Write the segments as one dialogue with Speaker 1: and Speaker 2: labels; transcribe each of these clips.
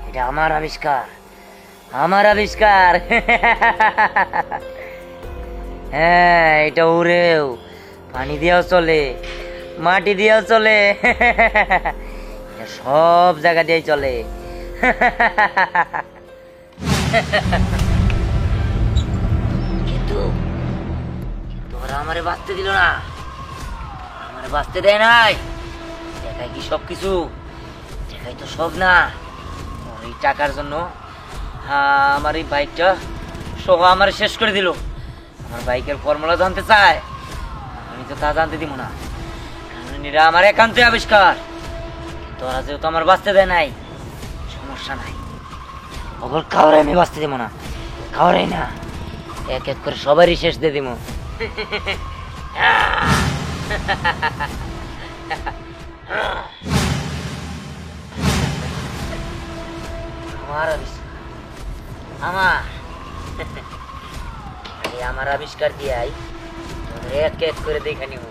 Speaker 1: এটা আমার আবিষ্কার, আমার আবিষ্কার। হ্যাঁ, এটা উড়েও, পানি দিয়েও চলে, মাটি দিয়েও চলে, এটা সব জায়গা দিয়েই চলে। কিন্তু তোরা আমারে বাঁচতে দিল না, আমারে বাঁচতে দেয় নাই। দেখাই কি সব কিছু? দেখাই তো সব না। এই টাকার জন্য আমার এই বাইকটা সহ আমার শেষ করে দিল। আমার বাইকের ফর্মুলা জানতে চায়, আমি তো তা জানতে দিব না, কারণ এরা আমার একান্ত আবিষ্কার। তোরা যেহেতু আমার বাঁচতে দেয় নাই, সমস্যা নাই, ওগুলো কাউরে আমি বাঁচতে দিব না, কাউরেই না। এক এক করে সবারই শেষ দিয়ে দিব। আমার আবিষ্কার, আমার আবিষ্কার দিয়াই এক এক করে দেখে নিব।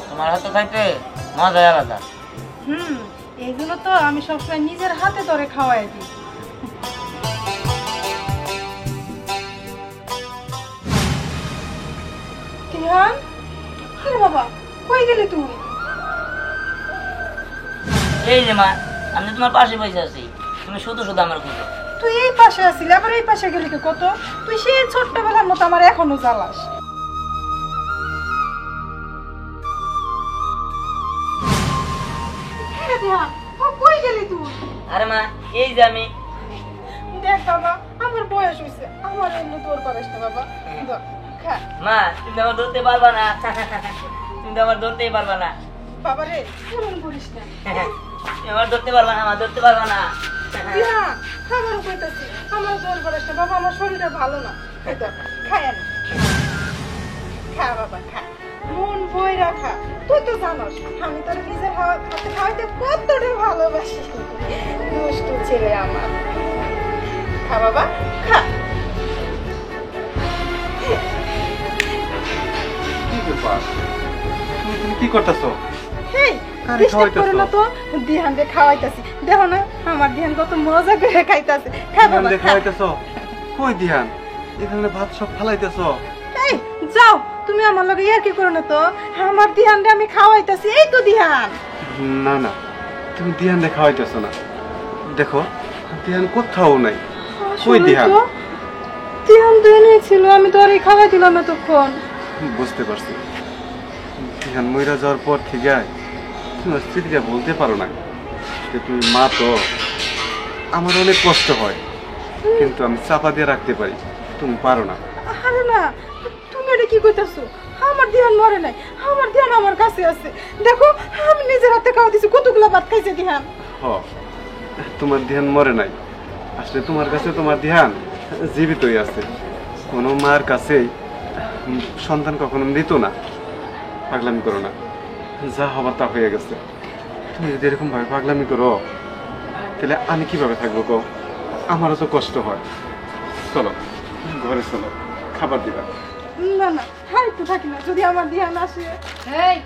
Speaker 1: তোমার হাতে খাইতে মজাই আলাদা।
Speaker 2: এগুলো তো আমি সবসময় নিজের হাতে ধরে খাওয়াই দিই। আরে বাবা, কই গেলি তুই?
Speaker 1: এই যে মা, আমি তোমার পাশে বসে আছি, তুমি শুধু শুধু আমার খুঁজো।
Speaker 2: তুই এই পাশে আসিলি, আবার এই পাশে গেলি কত? তুই সেই ছোট্টবেলার মতো আমার এখনো জ্বালাস। কই গেলি তুই?
Speaker 1: আরে মা, এই যে আমি।
Speaker 2: দেখ বাবা, আমার বয়স হয়েছে, আমার এমনি তোর পারিস না বাবা। খা
Speaker 1: মা, তুমি আমার ধরতে পারবা না, তুমি তো আমার ধরতেই পারবা না।
Speaker 2: বাবা রে, এমন করিস না,
Speaker 1: আমার ধরতে পারবা না, মা ধরতে পারবা না।
Speaker 2: খাবারও কইতাছি, আমার তোর পারিস না বাবা, আমার শরীরটা ভালো না। খায় না, খা বাবা খা, মন বই রাখা। তুই তো জানোস আমি তোর নিজের হাতে খাওয়াইতে কতটা ভালোবাসি। দুষ্টু ছেলে আমার, খা বাবা খা।
Speaker 3: কি করতেছো?
Speaker 2: দিহান রে খাওয়াইতাছি, দেখো না আমার দিহান কত মজা করে খাইতাছে।
Speaker 3: খাওয়াইতেছো? কই দিহান? এখানে ভাত সব ফালাইতেছো।
Speaker 2: এই যাও, তুমি আমার লগে ইয়ার কি করো না তো, আমার দিহান রে আমি খাওয়াইতাছি। এই তো দিহান।
Speaker 3: না না, তুমি দিহানরে খাওয়াইতেছো না। দেখো দিহান কোথাও নাই। কই
Speaker 2: আসলে
Speaker 3: দিহান?
Speaker 2: তো দিহান তো এনেছিল, আমি তো আরে খাওয়াই দিলাম এতক্ষণ।
Speaker 3: বুঝতে পারছি। দিহান মইরা যাওয়ার পর থেকে তোমার স্মৃতিটা বলতে পারো না যে তুমি মা, তো আমার অনেক কষ্ট হয়, কিন্তু আমি চাপা দিয়ে রাখতে পারি, তুমি পারো না।
Speaker 2: আরে না, তুমি এটা কি কইতাছো? আমার দিহান মরে নাই, আমার দিহান আমার কাছে আছে। দেখো আমি নিজের হাতে খাওয়া দিছি, কতগুলা ভাত খাইছে দিহান।
Speaker 3: হ, তোমার ধ্যান মরে নাই, আসলে তোমার কাছে তোমার ধ্যান জীবিতই আছে। কোনো মার কাছে সন্তান কখনো মৃত না। পাগলামি করো না, যা হবার তা হয়ে গেছে। তুমি যদি এরকম ভাবে পাগলামি করো তাহলে আমি কিভাবে থাকবো কো? আমারও তো কষ্ট হয়। চলো ঘরে চলো, খাবার দিবা।
Speaker 2: না না, আর একটু থাকি না, যদি আমার দিহান আসে।
Speaker 4: এই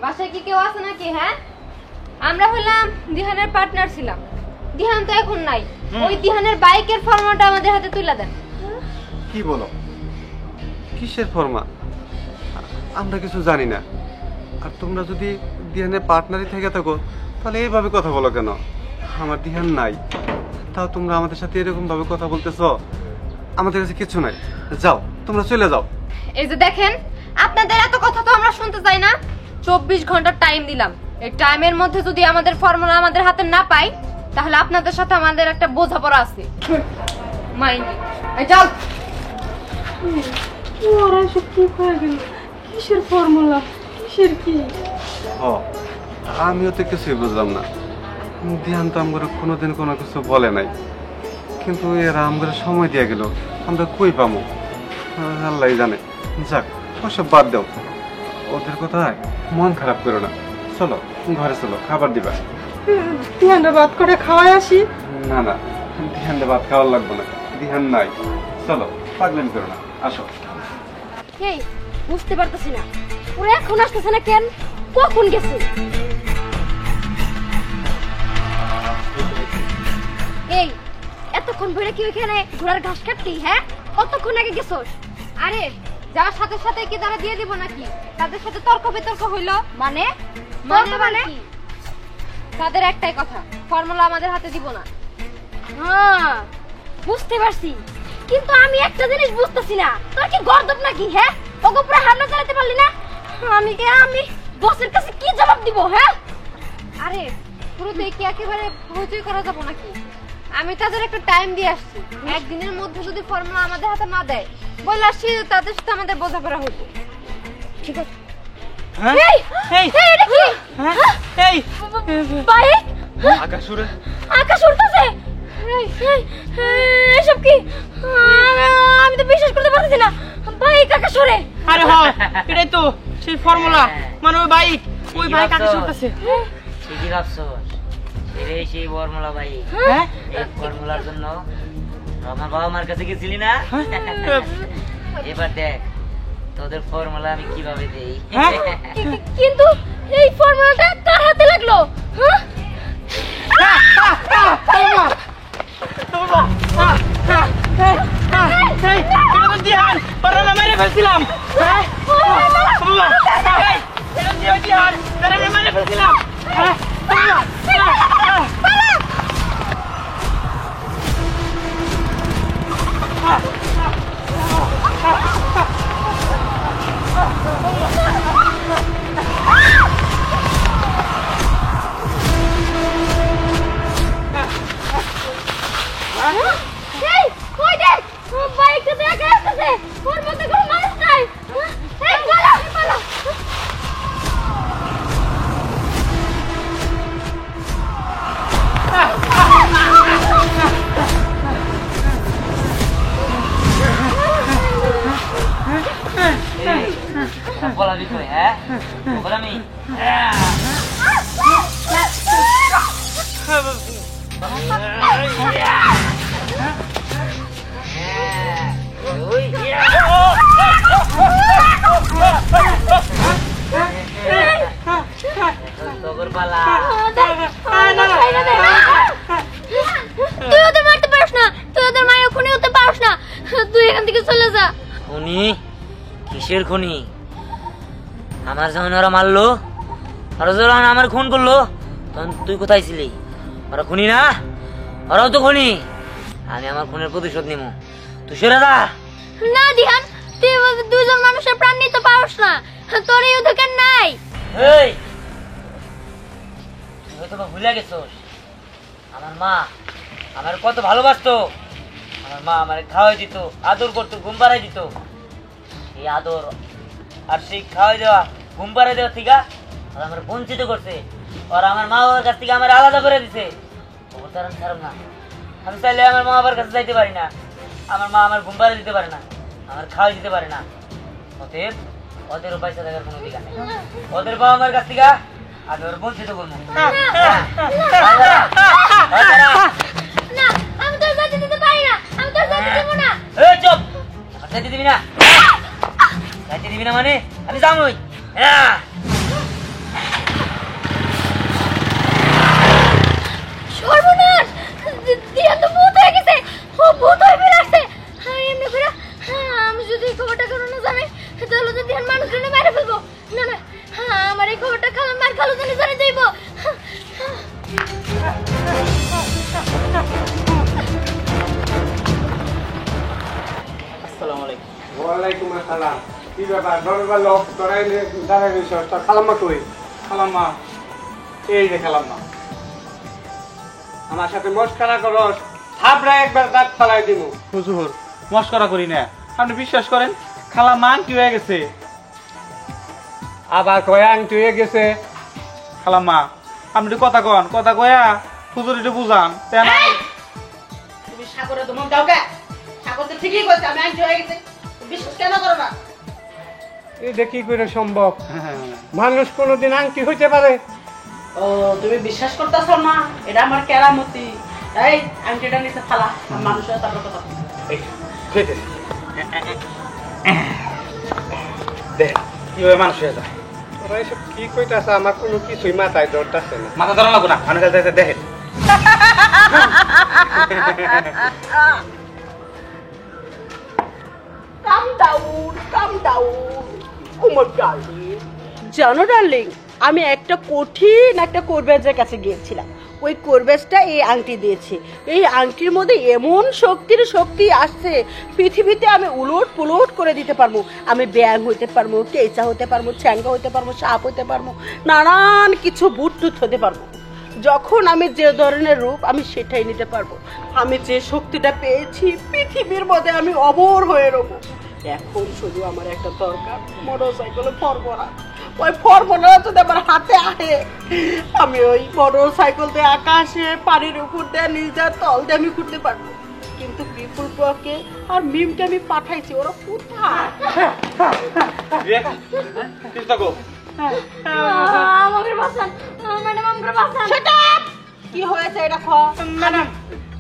Speaker 4: বাসায় কি কেউ আছে নাকি? হ্যাঁ, আমরা হলাম দিহানের পার্টনার ছিলাম। দিহান তো এখন নাই। ওই দিহানের বাইকের ফর্মাটা আমাদের হাতে তুলে দেন।
Speaker 3: কি বলো? কিসের ফরমা? আমরা কিছু জানি না। আর তোমরা যদি দিহানের পার্টনারই থেকে থাকো তাহলে এইভাবে কথা বলো কেন? আমার দিহান নাই, তাও তোমরা আমাদের সাথে এরকম ভাবে কথা বলতেছো। আমাদের কাছে কিছু নাই, যাও তোমরা চলে যাও।
Speaker 4: এই যে দেখেন, আপনাদের এত কথা তো আমরা শুনতে চাই না। 24 ঘন্টা টাইম দিলাম, এই টাইমের মধ্যে যদি আমাদের ফর্মুলা আমাদের হাতে না পাই তাহলে আপনাদের সাথে আমাদের একটা বোঝাপড়া আছে। মাইন্ড এই চল।
Speaker 2: ওরা এসব কি হয়ে গেল? কিসের ফর্মুলা, কিসের কি?
Speaker 3: ও, আমিও তো কিছুই বুঝলাম না। দিহান তো আমরা কোনোদিন কোনো কিছু বলে নাই, কিন্তু এরা আমরা সময় দিয়ে গেল, আমরা কই পাবো? আল্লাহ জানে। যাক, ওসব বাদ দাও, ওদের কথায় মন খারাপ করো না। চলো ঘরে চলো, খাবার দিবা।
Speaker 2: দিহানটা ভাত করে খাওয়াই আসি।
Speaker 3: না না, দিহানটা ভাত খাওয়ার লাগবে না, দিহান নাই। চলো, পাগলামি করো না, আসো।
Speaker 4: এই বুঝতে পারতেছি না, ওরা এখন আসতেছে না কেন? কখন গেছে? এই এতক্ষণ ধরে কি ওইখানে ঘোড়ার ঘাস কাটলি? হ্যাঁ, কতক্ষণ আগে গেছস? আরে যাওয়ার সাথে সাথে কি তারা দিয়ে দিব নাকি? তাদের সাথে তর্ক বিতর্ক হইলো মানে? মানে তাদের একটাই কথা, ফর্মুলা আমাদের হাতে দিব না। হ্যাঁ বুঝতে পারছি, কিন্তু আমি একটা জিনিস বুঝতেছি না, তোর কি গর্দব নাকি? হ্যাঁ, ওকে পুরো হামলা চালাতে পারলি না? আমি বসের কাছে কি জবাব দিব? হ্যাঁ, আরে পুরোতে কি একেবারে হইচই করা যাব নাকি? আমি তাদের একটা টাইম দিয়ে আসছি, একদিনের মধ্যে যদি ফর্মুলা আমাদের হাতে না দেয় বলে আসছি, তাদের সাথে আমাদের বোঝাপড়া হইব। ঠিক আছে? এই এই এটা কি? এই বাইক
Speaker 3: আকাশ উড়ে,
Speaker 4: আকাশ উড়তেছে। এসব কি? আমি তো বিশ্বাস করতে পারছি না, বাইক আকাশ উড়ে।
Speaker 5: আরে হ, এটাই তো সেই ফর্মুলা, মানে ওই বাইক আকাশে উঠতেছে।
Speaker 1: ঠিকই ভাবছস, এটাই সেই ফর্মুলা ভাই।
Speaker 5: হ্যাঁ
Speaker 1: এই ফর্মুলার জন্য আমার বাবা মার কাছে গেছিলি না? এবার দেখ তোদের ফর্মুলা আমি কিভাবে দেই।
Speaker 5: হ্যাঁ?
Speaker 4: কিন্তু এই ফর্মুলাটা কার হাতে লাগলো? হ্যাঁ
Speaker 5: দিহান, ওরা না মেরে ফেলছিলাম। হ্যাঁ দিহান, ওরা না মেরে ফেলছিলাম।
Speaker 4: এই কই দেখ, বাইকটা তো একা আসতেছে, ওর মধ্যে কোনো মানুষ নাই। এই পালা পালা।
Speaker 1: বলা বিষয়, হ্যাঁ বল আমি তোর পালা।
Speaker 4: তুই ওদের মারতে পারিস না, তুই ওদের মায়ের খুনি হতে পারিস না, তুই এখান থেকে চলে যা।
Speaker 1: খুনি? কিসের খুনি? আমার যখন ওরা মারলো, ওরা যখন আমার খুন করলো তখন তুই কোথায় ছিলি? ওরা খুনি না? ওরাও তো খুনি। আমি আমার খুনের প্রতিশোধ নিব। তুই সরে যা।
Speaker 4: না দিহান, তুই এভাবে দুজন মানুষের প্রাণ নিতে পারস না, তোর এই অধিকার নাই।
Speaker 1: এই তুই হয়তো বা ভুলে গেছোস আমার মা আমার কত ভালোবাসতো। আমার মা আমার খাওয়াই দিত, আদর করতো, ঘুম পাড়াই দিত। এই আদর আর সেই খাওয়াই দেওয়া, ঘুম পাড়াই দেওয়া থেকে ওরা আমার বঞ্চিত করছে। ওরা আমার মা বাবার কাছ থেকে আমার আলাদা করে দিছে। ওর তার আমি ছাড়ব না। আমি চাইলে আমার মা বাবার কাছে যাইতে পারি না। আমার মা আমার ঘুম পাড়াই দিতে পারে না, আমার খাওয়াই দিতে পারে না। অতএব ওদেরও পয়সা দেখার কোনো অধিকার নেই। ওদের বাবা আমার কাছ থেকে আমি ওর বঞ্চিত করবো।
Speaker 4: না, আমি তোর যেতে দিতে পারি না, আমি তোর যেতে দেব না।
Speaker 1: এই চুপ! আমার যাইতে দিবি না? যাইতে দিবি না মানে আমি যাবই।
Speaker 4: সর্বনাশ, দিহান তো ভূত হয়ে গেছে, ও ভূত হয়ে বের আসছে। এমনি করে আমি যদি এই খবরটা কারো না জানাই, তাহলে তো দিহান মানুষজনে মেরে ফেলবো। না না, আমার এই খবরটা খালাম মার খালু জনে জানিয়ে দেব।
Speaker 5: আসসালামু আলাইকুম।
Speaker 3: ওয়ালাইকুম আসসালাম। কি ব্যাপার দরবার লোক তোরাই দাঁড়াই রইছ? খালাম্মা কই? খালাম্মা এই যে খালাম্মা, আমার সাথে মস্করা করস, থাপড়া একবার দাঁত ফালাই দিমু।
Speaker 6: হুজুর মস্করা করি না, আপনি বিশ্বাস করেন খালা মান কি হয়ে গেছে।
Speaker 3: আবার কয়া আংটি হয়ে গেছে।
Speaker 6: খালা মা আপনি একটু কথা কন, কথা কয়া হুজুর একটু বুঝান।
Speaker 5: তুমি সাগরে তো মন দাও কে? সাগর তো ঠিকই বলছে আমি আইন হয়ে গেছে, বিশ্বাস কেন করো না?
Speaker 3: এটা কি করে সম্ভব? মানুষ কোনোদিন আংটি হইতে পারে?
Speaker 5: ও তুমি বিশ্বাস করতেছো না? এটা আমার কেরামতি। এই আংটিটা নিচে ফালা, মানুষের তারপর কথা
Speaker 6: দেখ কিভাবে মানুষ হয়ে যায়।
Speaker 3: তোরা এসব কি কইতাছে? আমার কোনো কিছুই মাথায় ধরতাছে না।
Speaker 6: মাথা ধরা লাগবো না, অনেক দেখেন।
Speaker 5: কাম ডাউন উমর ডার্লিং। জানো ডার্লিং, আমি একটা কঠিন একটা কোরবেজের কাছে গিয়েছিলাম। ওই কোরবেজটা এই আংটি দিয়েছে। এই আংটির মধ্যে এমন শক্তি আসছে, পৃথিবীতে আমি উলট পুলট করে দিতে পারবো। আমি ব্যাং হইতে পারবো, কেঁচা হতে পারবো, ছ্যাঙ্গা হতে পারবো, সাপ হতে পারবো, নানান কিছু বুটটুত হতে পারবো। যখন আমি যে ধরনের রূপ আমি সেটাই নিতে পারবো। আমি যে শক্তিটা পেয়েছি পৃথিবীর মধ্যে আমি অমর হয়ে রবো। এখন শুধু আমার একটা দরকার, মোটরসাইকেলে ফর্মুলা। ওই ফর্মুলা যদি আমার হাতে আহে, আমি ওই মোটরসাইকেল দিয়ে আকাশে, পানির উপর দিয়ে, নিজের তল দিয়ে আমি ঘুরতে পারবো। কিন্তু বিপুলকে আর মিমকে আমি পাঠাইছি, ওরা কোথায়?
Speaker 4: আমাকে বাঁচান ম্যাডাম, আমাকে বাঁচান।
Speaker 5: কি হয়েছে এটা খ
Speaker 7: ম্যাডাম,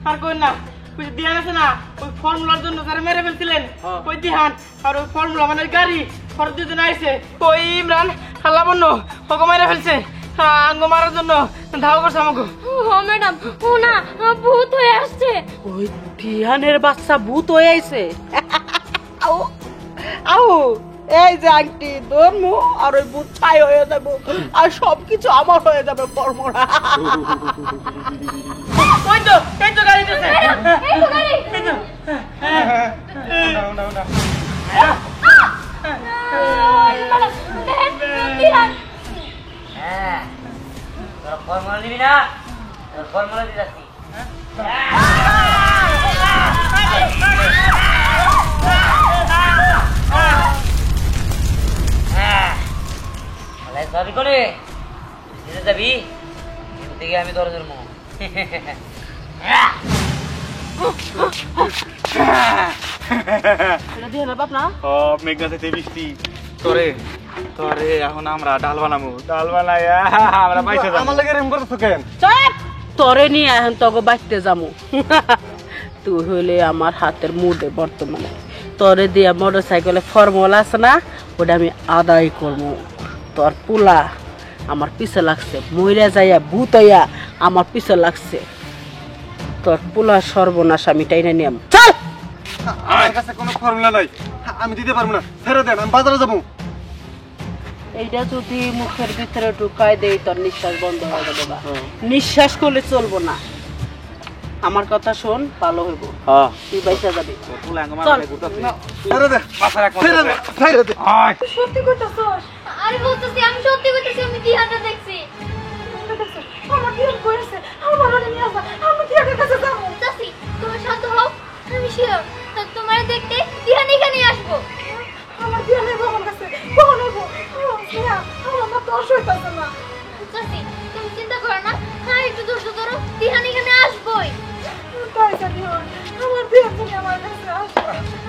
Speaker 7: আর কই না, ওই যে দিহান আছে না, ওই ফর্মুলার জন্য যারা মেরে ফেলছিলেন, ওই দিহান আর ওই ফর্মুলা মানে গাড়ি ফর দুজন আইছে। ওই ইমরান লাবণ্য ওকে মেরে ফেলছে। আঙ্গ মারার জন্য ধাও করছে আমাকে।
Speaker 4: ও ম্যাডাম, ও না, ভূত হয়ে আসছে।
Speaker 5: ওই দিহানের বাচ্চা ভূত হয়ে আইছে। আও আও, এই যে আংটি ধরমু আর ওই ভূত ছাই হয়ে যাব, আর সবকিছু আমার হয়ে যাবে ফর্মুলা।
Speaker 7: ওই তো গাড়ি দিচ্ছে।
Speaker 4: এই তো গাড়ি। ম্যাডাম, দেখেন, দিহান।
Speaker 1: হ্যাঁ তোরা ফর্মুলা নিবি না? তোর ফর্মুলা দিয়ে যাচ্ছি। সরি করে যেতে যাবি থেকে আমি তোর জন্ম।
Speaker 5: দিহানের বাপ না?
Speaker 6: ও মেঘনা থেকে বৃষ্টি তোরে তোরে এখন আমরা ডাল বানাবো, ডাল বানাইয়া আমরা পয়সা যাবো।
Speaker 3: আমার লাগে এরকম করছো কেন?
Speaker 5: চুপ! তরে নিয়ে এখন তোকে বাঁচতে যাবো। তুই হইলে আমার হাতের মুডে বর্তমানে। তরে দিয়া মোটর সাইকেলে ফর্মুলা আছে না, ওটা আমি আদায় করবো। তোর পোলা আমার পিছে লাগছে, মইরা যাইয়া ভূত হইয়া আমার পিছে লাগছে। তোর পোলা সর্বনাশ আমি টাইনা নিয়াম। চল!
Speaker 3: আমার কাছে কোনো ফর্মুলা নাই, আমি দিতে পারবো না। ছেড়ে দেন, আমি বাজারে যাবো।
Speaker 5: এইটা যদি মুখের ভিতরে ঢুকাই দেই তোর নিঃশ্বাস বন্ধ হয়ে যাবে বা নিঃশ্বাস করলে চলবো না। আমার কথা শোন, ভালো হইব, তুই বাইসা যাবি।
Speaker 2: সত্যি কইতাছস?
Speaker 4: আরে বলতেছি, আমি সত্যি কইতেছি, আমি দিহানটা দেখছি।
Speaker 2: আমার দিহান কইছে আমার ওরে নিয়ে আসা, আমি দিহানের কাছে যাবো।
Speaker 4: চাচি, তুমি শান্ত হও, আমি শিওর তোমার দেখতে দিহান এখানে আসবো।
Speaker 2: আমার দিহানের বাবার কাছে কখন হইবো? স্নেহা, আমার মা তো অসুস্থ না।
Speaker 4: চাচি, তুমি চিন্তা করো না, হ্যাঁ একটু ধৈর্য ধরো, দিহান এখানে আসবোই।
Speaker 2: তাই জানি হয়, আমার দিহান তুমি আমার কাছে আসো।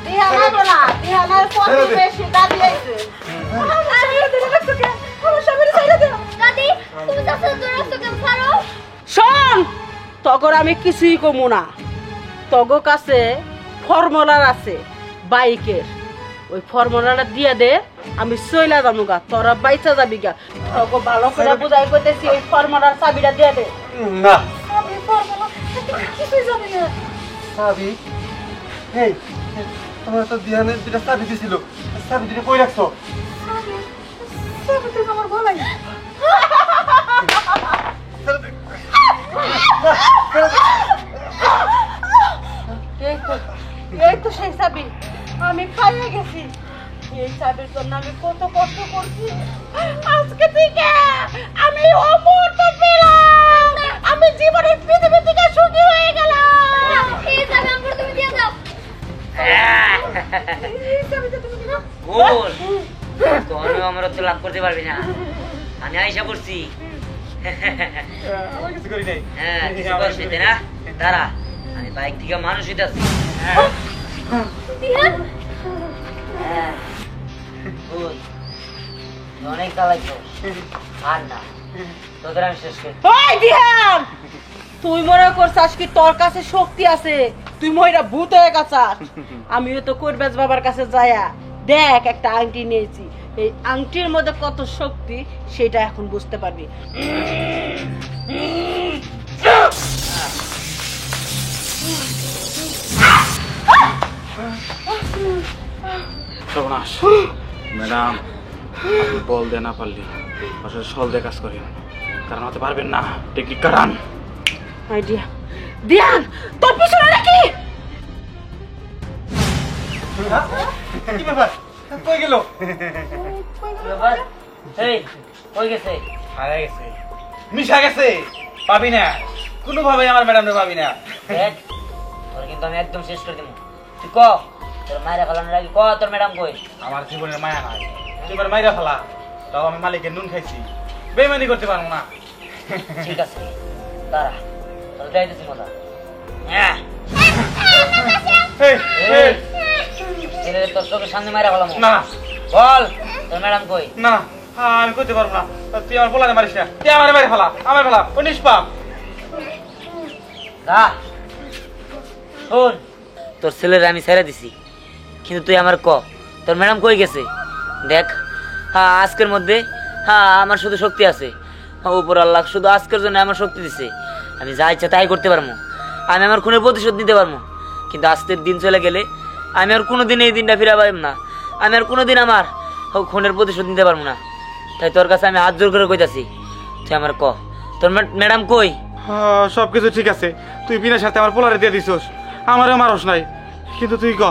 Speaker 5: দিহান আইবো না, দিহানের কত বেশি দাদি আইছে।
Speaker 2: আমার স্বামীর ছেড়ে দাও।
Speaker 4: দাদি, তুমি চাচার ধরে রাখছো কেন? ছাড়ো।
Speaker 5: শোন, তগর আমি কিছুই কমু না। তগ কাছে ফর্মুলার আছে বাইকের, ওই ফর্মুলাটা দিয়ে দে, আমি চইলা যাবো গা, তোরা বাইচা যাবি গা। তগ ভালো করে বুঝাই কইতেছি, ওই ফর্মুলার চাবিটা দিয়ে দে।
Speaker 3: না
Speaker 2: আমি পারবো না, তুমি কিছুই জানি না।
Speaker 3: চাবি, এই তোমার তো দিহানের দুটা চাবি দিছিল, চাবি দুটো কই রাখছো?
Speaker 2: সবই তো আমার গলায়।
Speaker 5: এই তো সেই চাবি, আমি পাইয়ে গেছি। এই চাবির জন্য আমি কত কষ্ট করছি, আজকে থেকে আমি অমূর্ত পেলাম, আমি জীবনের পৃথিবী থেকে সুখী হয়ে গেলাম।
Speaker 4: এই যাবে আমরা, তুমি দিয়ে দাও।
Speaker 2: এই চাবিটা তুমি দিবা?
Speaker 1: বল তোর আমার তো লাভ করতে পারবি না, আমি আইসা করছি।
Speaker 6: কিছু করি নাই।
Speaker 1: হ্যাঁ কিছু করছি তাই না? দাঁড়া, আমি বাইক থেকে মানুষ হইতাছি।
Speaker 4: দিহান,
Speaker 1: হ্যাঁ বল, তুই অনেক চালাইছো, আর না তোদের আমি শেষ করি।
Speaker 5: ওই দিহান, তুই মনে করছাস কি তোর কাছে শক্তি আছে? তুই মইরা ভূত হয়ে গেছাস। আমিও তো করবেজ বাবার কাছে যায়া দেখ একটা আংটি নিয়েছি, এই আংটির মধ্যে কত শক্তি সেটা এখন বুঝতে পারবি।
Speaker 6: সর্বনাশ ম্যাডাম, বল দে না পারলি আসলে সল দিয়ে কাজ করেন, কারণ হতে পারবেন না, টেকনিক কাটান।
Speaker 5: আইডিয়া দিয়ান, তোর পিছনে নাকি?
Speaker 3: কি ব্যাপার, কই গেল?
Speaker 1: ব্যাপার, এই কই গেছে?
Speaker 6: হারা গেছে, মিশা গেছে, পাবি না কোনোভাবেই, আমার ম্যাডামরে পাবি না।
Speaker 1: দেখ তোর কিন্তু আমি একদম শেষ করে দেবো। তুই ক তোর মায়েরা ফেলানোর আগে ক তোর ম্যাডাম কই?
Speaker 6: আমার জীবনের মায়া নাই, তুই এবার মাইরা ফেলা, তাও আমি মালিকের নুন খাইছি, বেমানি করতে পারবো না।
Speaker 1: ঠিক আছে দাঁড়া, তোর যাইতেছি মজা। হ্যাঁ
Speaker 6: এই, এই,
Speaker 1: ছেলে তোর চোখের সামনে মায়েরা ফেলাম
Speaker 6: না
Speaker 1: বল তোর ম্যাডাম কই?
Speaker 6: না, আমি করতে পারবো না, তুই আমার পোলারে মারিস না, তুই আমার মারি ফেলা, আমার ফেলা, ও নিষ্পাপ।
Speaker 1: গা শোন, তোর ছেলের আমি ছেড়ে দিছি, কিন্তু তুই আমার ক তোর ম্যাডাম কই গেছে? দেখ হ্যাঁ আজকের মধ্যে হ্যাঁ আমার শুধু শক্তি আছে, উপর আল্লাহ শুধু আজকের জন্য আমার শক্তি দিছে, আমি যা ইচ্ছা তাই করতে পারবো, আমি আমার খুনের প্রতিশোধ নিতে পারবো, কিন্তু আজকের দিন চলে গেলে আমি আর কোনোদিন এই দিনটা ফিরে পাইব না, আমি আর কোনোদিন আমার খুনের প্রতিশোধ নিতে পারবো না। তাই তোর কাছে আমি হাত জোর করে কইতাছি, তুই আমার ক তোর ম্যাডাম কই?
Speaker 6: সবকিছু ঠিক আছে, তুই বিনা সাথে আমার পোলারে দিয়ে দিছস, আমারও মারস নাই, কিন্তু তুই ক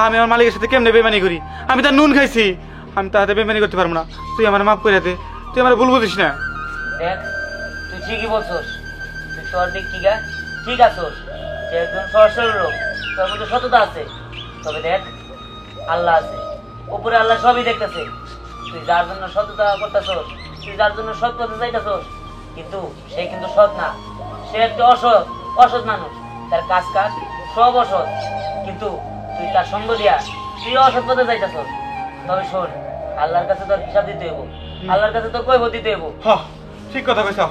Speaker 6: আমি আমার মালিকের সাথে কেমনে বেমানি করি? আমি তার নুন খাইছি, আমি তার হাতে বেমানি করতে পারবো না, তুই আমার মাফ করে দে, তুই আমার ভুল বুঝিস না।
Speaker 1: দেখ তুই ঠিকই বলছস, তুই তোর দিক ঠিক আছস, তুই একজন সরাসরি লোক, তোর মধ্যে সততা আছে, তবে দেখ আল্লাহ আছে, উপরে আল্লাহ সবই দেখতেছে, তুই যার জন্য সততা করতেছস, তুই যার জন্য সৎ পথে যাইতেছস, কিন্তু সে কিন্তু সৎ না, সে একটা অসৎ মানুষ, তার কাজ সব অসৎ, কিন্তু তুই তার সঙ্গ দিয়া তুই অসৎ পথে যাইতেছস। তবে শোন, আল্লাহর কাছে তোর হিসাব দিতে হইব, আল্লাহর কাছে তোর কৈফিয়ত দিতে হইব।
Speaker 6: ঠিক কথা কইছ,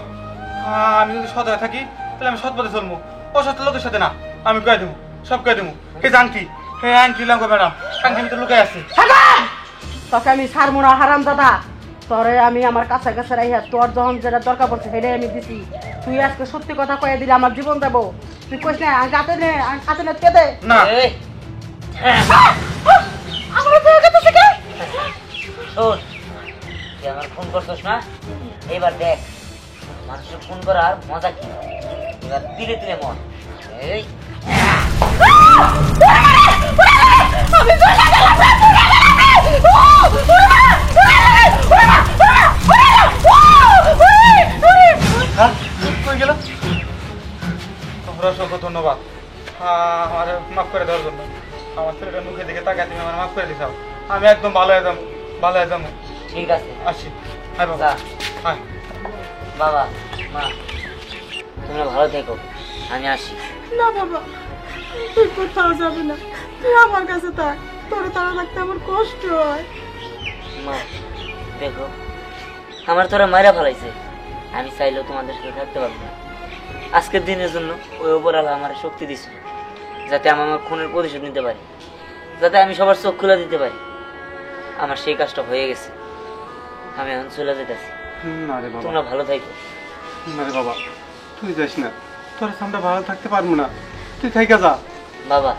Speaker 6: আমি যদি সৎ হয়ে থাকি তাহলে আমি সৎ পথে চলবো, অসৎ লোকের সাথে না, আমি কয়ে দেবো, সব কয়ে দেবো। এই যে আংটি, এই আংটি লাঙ্গো ম্যাডাম, আংটি ভিতরে লুকাই আছে।
Speaker 5: তোকে আমি ছাড়বো না হারাম দাদা, তোরে আমি আমার কাছে কাছে রাইহা তোর যখন যেটা দরকার পড়ছে সেটাই আমি দিছি। তুই আজকে সত্যি কথা কয়ে দিলে আমার জীবন যাবো, তুই কইস না হাতে নে কে দে
Speaker 6: না
Speaker 1: এই,
Speaker 5: আমার তো কাছে থেকে
Speaker 1: শোন, তুই আমার ফোন করছস না, এবার দেখ মানুষের ফোন করার মজা কি। এবার তিলে তিলে মন এই
Speaker 6: হ্যাঁ কই গেল? তোমরা অসংখ্য ধন্যবাদ আমার মাফ করে দেওয়ার জন্য। আমার ছেলেটার মুখের দিকে তাকায় তুমি আমার মাফ করে দিছাও। আমি একদম ভালো হয়ে যাবো, ভালো হয়ে যাবো।
Speaker 1: ঠিক আছে।
Speaker 6: আসি। হ্যাঁ বাবা,
Speaker 1: যা।
Speaker 6: হ্যাঁ
Speaker 1: বাবা মা তোমরা ভালো থেকো, আমি আসি।
Speaker 2: না বাবা, তুই কোথাও যাবি না, তুই আমার কাছে থাক। তোরে তারা থাকতে আমার কষ্ট হয়।
Speaker 1: মা দেখো, আমার তোরা মায়েরা ফেলাইছে, আমি চাইলেও তোমাদের সাথে থাকতে পারবো না। আজকের দিনের জন্য ওই ওপরওয়ালা আমার শক্তি দিছিল, যাতে আমি আমার খুনের প্রতিশোধ নিতে পারি, যাতে আমি সবার চোখ খুলে দিতে পারি। আমার সেই কাজটা হয়ে গেছে, আমি এখন চলে যেতেছি।
Speaker 3: না রে বাবা,
Speaker 1: তোমরা ভালো থাকো।
Speaker 3: না রে বাবা, তুই যাস না, তোর আমরা ভালো থাকতে পারবো না, তুই থাইকা যা।
Speaker 1: বাবা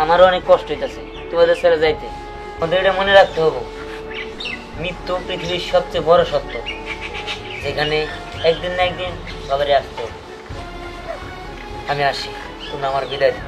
Speaker 1: আমারও অনেক কষ্ট হইতেছে তোমাদের ছেড়ে যাইতে। আমাদের এটা মনে রাখতে হবে, মৃত্যু পৃথিবীর সবচেয়ে বড় সত্য, যেখানে একদিন না একদিন সবারই আসতে হবে। আমি আসি, তোমরা আমার বিদায় দাও।